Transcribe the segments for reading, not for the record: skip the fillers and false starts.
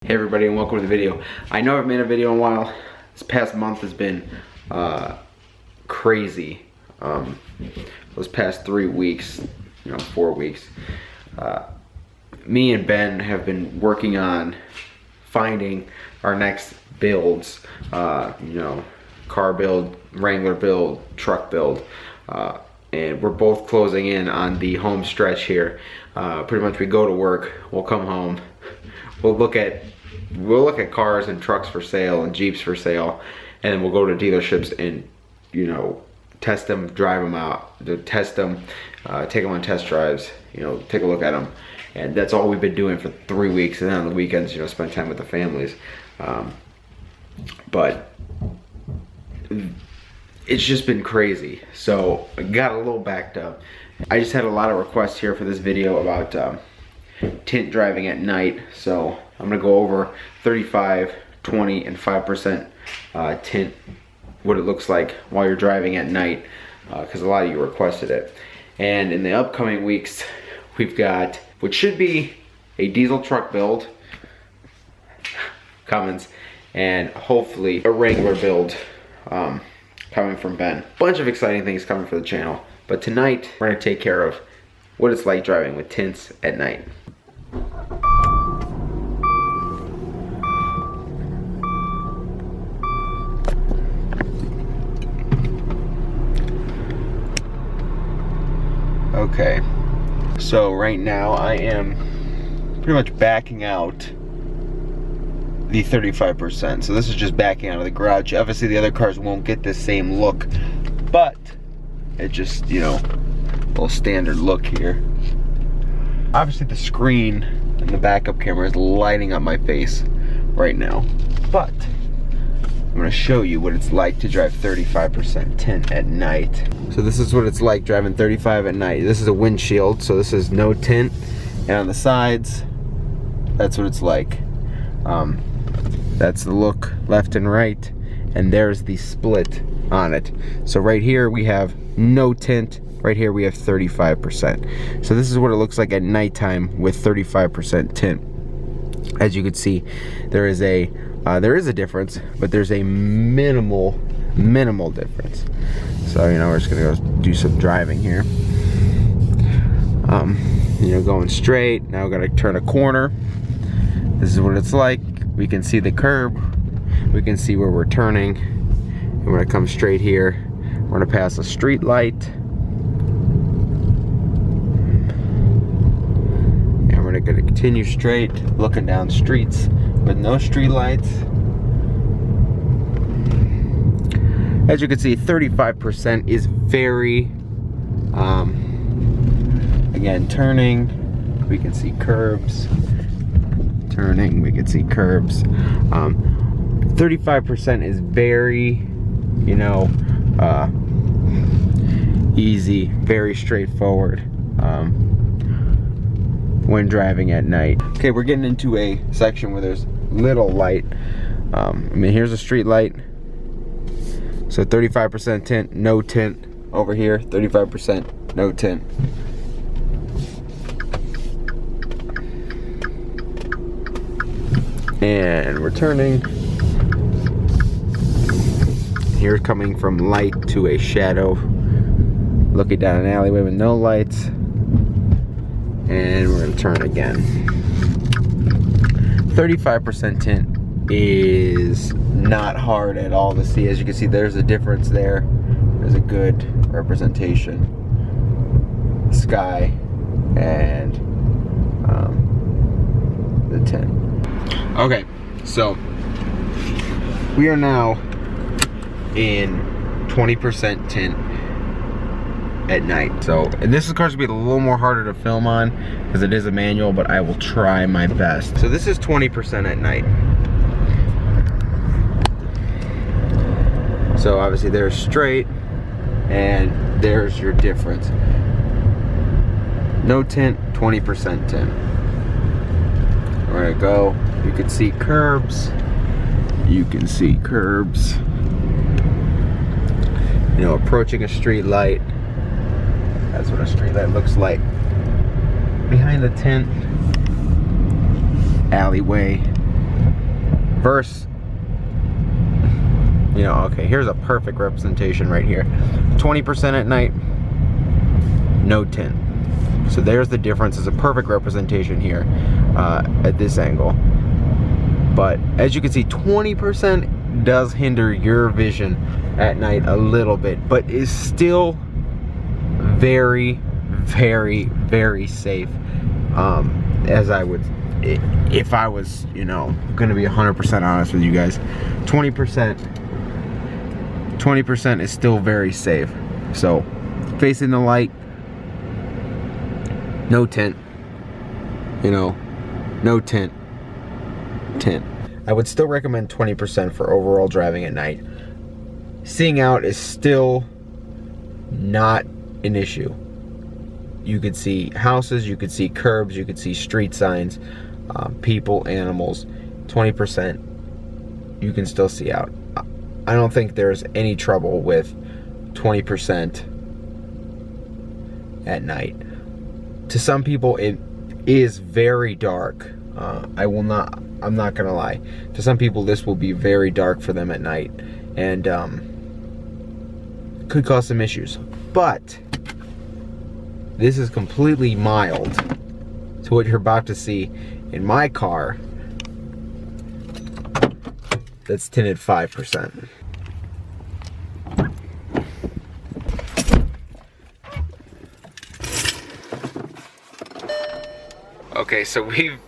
Hey everybody, and welcome to the video. I know I've made a video in a while. This past month has been crazy. Those past 3 weeks, 4 weeks, me and Ben have been working on finding our next builds. Car build, Wrangler build, truck build, and we're both closing in on the home stretch here. Pretty much we go to work, we'll come home, we'll look at cars and trucks for sale and Jeeps for sale, and then we'll go to dealerships and test them, drive them out, test them, take them on test drives, take a look at them. And that's all we've been doing for 3 weeks, and then on the weekends, spend time with the families. But it's just been crazy, so I got a little backed up. I just had a lot of requests here for this video about tint driving at night, so I'm gonna go over 35, 20, and 5% tint, what it looks like while you're driving at night, because a lot of you requested it. And in the upcoming weeks, we've got what should be a diesel truck build, Cummins, and hopefully a Wrangler build coming from Ben. Bunch of exciting things coming for the channel, but tonight we're gonna take care of what it's like driving with tints at night. Okay, so right now I am pretty much backing out the 35%. So this is just backing out of the garage. Obviously the other cars won't get the same look, but it just, a little standard look here. Obviously the screen and the backup camera is lighting up my face right now, but I'm gonna show you what it's like to drive 35% tint at night. So this is what it's like driving 35 at night. This is a windshield, so this is no tint. And on the sides, that's what it's like. That's the look left and right, and there's the split on it. So right here we have no tint, right here we have 35%. So this is what it looks like at nighttime with 35% tint. As you can see, there is a difference, but there's a minimal difference. So we're just gonna go do some driving here. Going straight. Now we're gonna turn a corner. This is what it's like. We can see the curb. We can see where we're turning. And we're gonna come straight here. We're gonna pass a street light. And we're gonna continue straight, looking down streets with no street lights. As you can see, 35% is very, again, turning, we can see curbs. Turning, we can see curbs. 35% is very, easy, very straightforward when driving at night. Okay, we're getting into a section where there's little light. Here's a street light. So 35% tint, no tint over here. 35%, no tint. And we're turning. Here, coming from light to a shadow. Looking down an alleyway with no lights. And we're gonna turn again. 35% tint is not hard at all to see. As you can see, there's a difference there. There's a good representation. Sky and the tint. Okay, so we are now in 20% tint at night. So, and this car's gonna be a little more harder to film on because it is a manual, but I will try my best. So this is 20% at night. So obviously there's straight, and there's your difference. No tint, 20% tint. We're gonna go, you can see curbs. You can see curbs. Approaching a street light. That's what a street light looks like. Behind the tent, alleyway, Versus, you know, okay, here's a perfect representation right here. 20% at night, no tint. So there's the difference. It's a perfect representation here at this angle. But as you can see, 20% does hinder your vision at night a little bit, but is still very, very, very safe. As I would, if I was, you know, gonna be 100% honest with you guys, 20% is still very safe. So facing the light, no tint, you know, no tint. I would still recommend 20% for overall driving at night. Seeing out is still not an issue. You could see houses, you could see curbs, you could see street signs, people, animals. 20%, you can still see out. I don't think there's any trouble with 20% at night. To some people, it is very dark. I'm not gonna lie. To some people, this will be very dark for them at night, and could cause some issues. But this is completely mild to what you're about to see in my car that's tinted 5%. Okay, so we've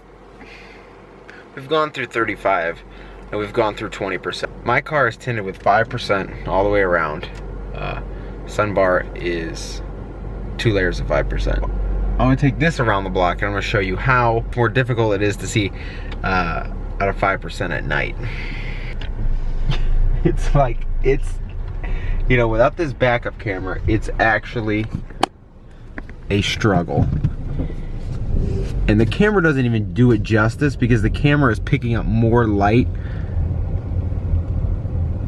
gone through 35 and we've gone through 20%. My car is tinted with 5% all the way around. Sun bar is 2 layers of 5%. I'm gonna take this around the block and I'm gonna show you how more difficult it is to see out of 5% at night. It's like, you know, without this backup camera, it's actually a struggle. And the camera doesn't even do it justice because the camera is picking up more light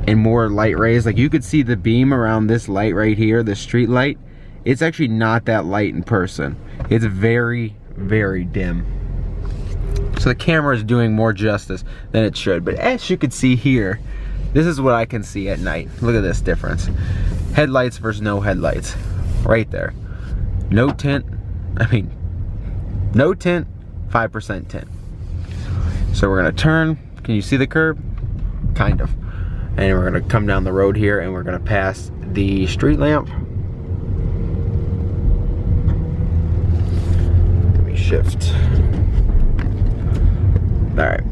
and more light rays. Like, you could see the beam around this light right here, the street light. It's actually not that light in person. It's very, very dim. So the camera is doing more justice than it should. But as you can see here, this is what I can see at night. Look at this difference. Headlights versus no headlights. Right there. No tint. I mean, no tint, 5% tint. So we're gonna turn. Can you see the curb? Kind of. And we're gonna come down the road here and we're gonna pass the street lamp. Let me shift. All right.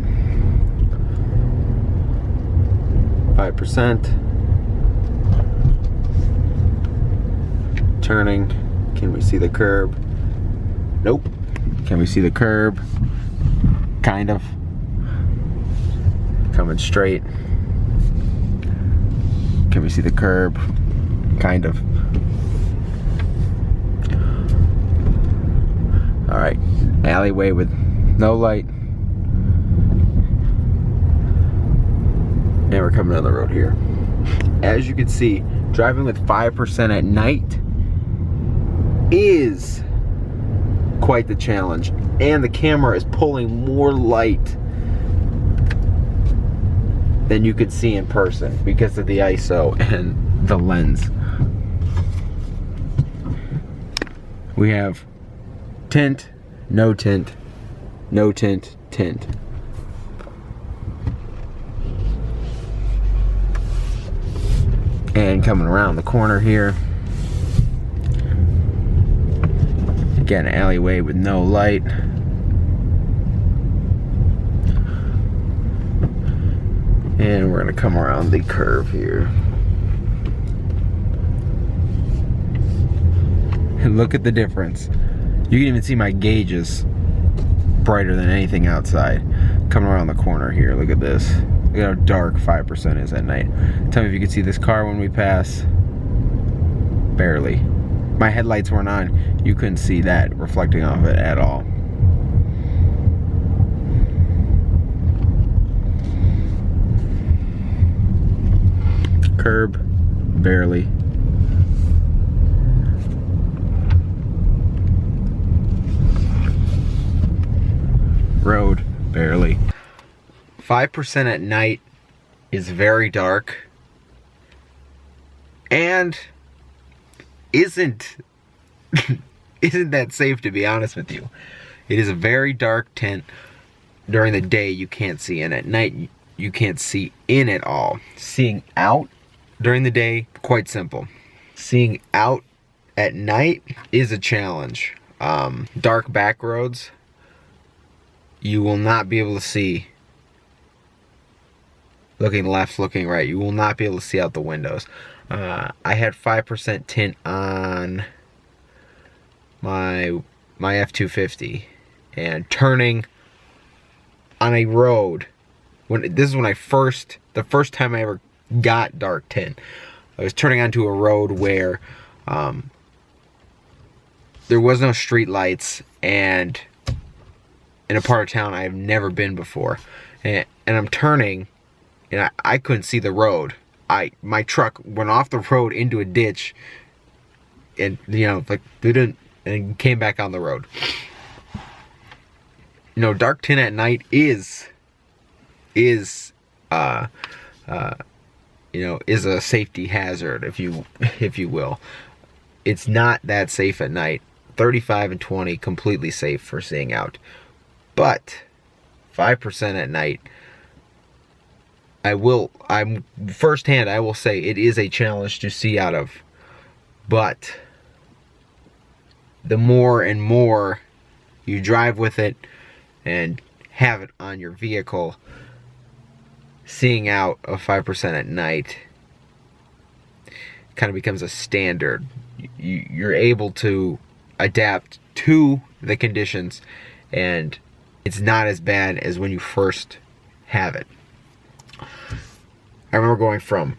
5%. Turning. Can we see the curb? Nope. Can we see the curb? Kind of. Coming straight. Can we see the curb? Kind of. All right, alleyway with no light. And we're coming down the road here. As you can see, driving with 5% at night is quite the challenge. And the camera is pulling more light than you could see in person because of the ISO and the lens. We have tint, no tint, no tint, tint. And coming around the corner here, again, alleyway with no light. And we're gonna come around the curve here. And look at the difference. You can even see my gauges brighter than anything outside. Coming around the corner here, look at this. Look at how dark 5% is at night. Tell me if you can see this car when we pass. Barely. My headlights weren't on. You couldn't see that reflecting off it at all. Curb, barely. Road, barely. 5% at night is very dark and isn't that safe, to be honest with you. It is a very dark tint. During the day you can't see, and at night you can't see in at all. Seeing out during the day, quite simple. Seeing out at night is a challenge. Dark back roads, you will not be able to see. Looking left, looking right, you will not be able to see out the windows. I had 5% tint on my F-250, and turning on a road, this is when the first time I ever got dark tint. I was turning onto a road where there was no street lights, and in a part of town I have never been before, and I'm turning, and I couldn't see the road. My truck went off the road into a ditch, and like didn't, and came back on the road. Dark tint at night is a safety hazard, if you will. It's not that safe at night. 35 and 20 completely safe for seeing out, but 5% at night, I will say it is a challenge to see out of. But the more and more you drive with it and have it on your vehicle, seeing out of 5% at night kind of becomes a standard. You're able to adapt to the conditions, and it's not as bad as when you first have it. I remember going from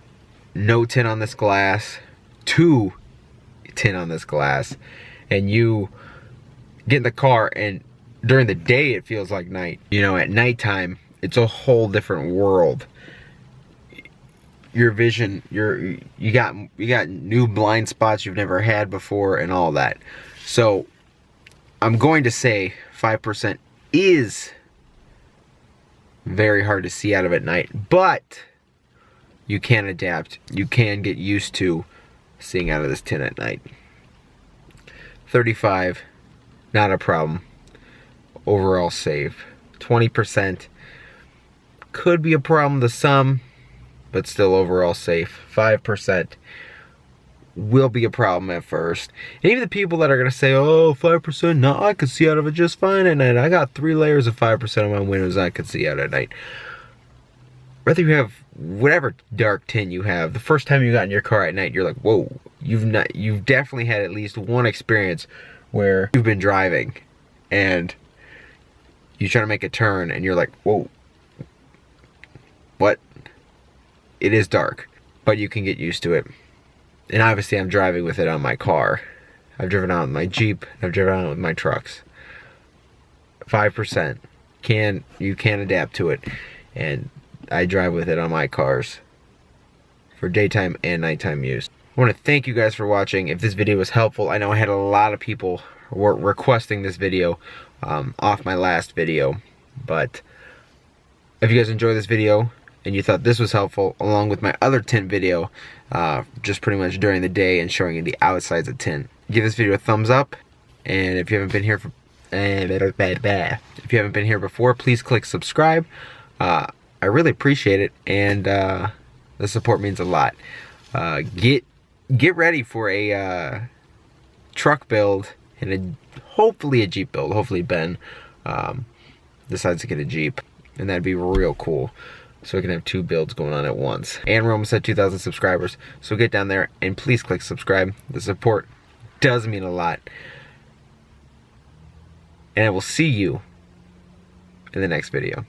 no tint on this glass to tint on this glass, and you get in the car, and during the day it feels like night. At nighttime it's a whole different world. Your vision, you got new blind spots you've never had before and all that. So I'm going to say 5% is very hard to see out of at night, but you can adapt. You can get used to seeing out of this tint at night. 35, not a problem. Overall safe. 20% could be a problem to some, but still overall safe. 5% will be a problem at first. And even the people that are going to say, oh, 5%, no, I could see out of it just fine at night. I got 3 layers of 5% on my windows, I could see out at night. Whether you have whatever dark tint you have, the first time you got in your car at night, you're like, whoa, you've definitely had at least one experience where you've been driving and you try to make a turn and you're like, whoa, what? It is dark, but you can get used to it. And obviously I'm driving with it on my car. I've driven out with my Jeep, I've driven out with my trucks. 5%, you can adapt to it, and I drive with it on my cars for daytime and nighttime use. I want to thank you guys for watching. If this video was helpful, I know I had a lot of people were requesting this video off my last video, but if you guys enjoyed this video and you thought this was helpful, along with my other tint video, just pretty much during the day and showing you the outsides of tint, give this video a thumbs up. And if you haven't been here before, please click subscribe. I really appreciate it, and the support means a lot. Get ready for a truck build and hopefully a Jeep build. Hopefully Ben decides to get a Jeep, and that'd be real cool. So we can have 2 builds going on at once. And we're almost at 2,000 subscribers. So get down there and please click subscribe. The support does mean a lot. And I will see you in the next video.